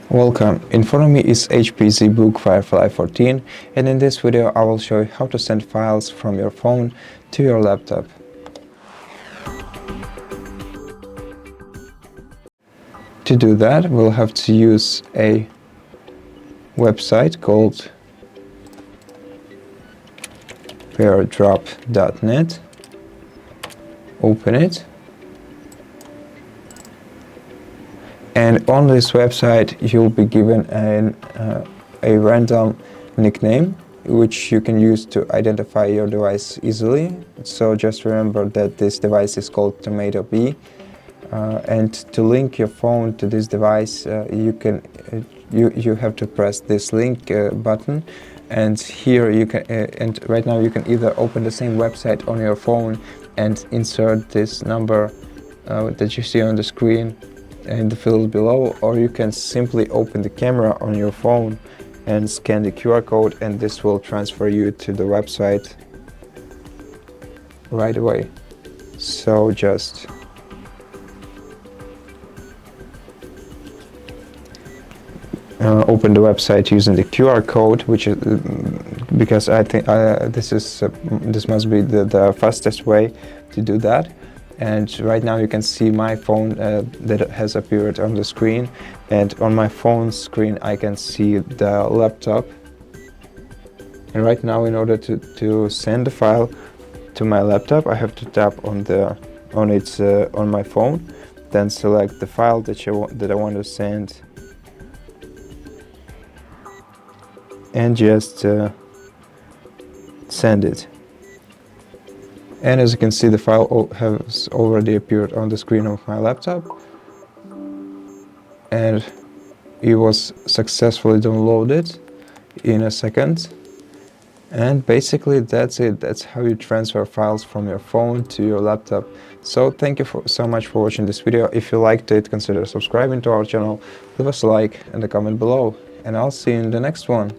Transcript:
Welcome, in front of me is HP ZBook Firefly 14, and in this video I will show you how to send files from your phone to your laptop. To do that, we'll have to use a website called pyridrop.net. Open it. And on this website you'll be given a random nickname which you can use to identify your device easily. So just remember that this device is called Tomato Bee, and to link your phone to this device you have to press this link button, and here you can and right now you can either open the same website on your phone and insert this number that you see on the screen in the field below, or you can simply open the camera on your phone and scan the QR code, and this will transfer you to the website right away. So just open the website using the QR code, which is because I think this must be the fastest way to do that. And right now you can see my phone that has appeared on the screen, and on my phone screen I can see the laptop. And right now, in order to send the file to my laptop, I have to tap on my phone, then select the file that I want to send, and just send it. And as you can see, the file has already appeared on the screen of my laptop, and it was successfully downloaded in a second. And basically that's it. That's how you transfer files from your phone to your laptop. So thank you so much for watching this video. If you liked it, consider subscribing to our channel, leave us a like and a comment below, and I'll see you in the next one.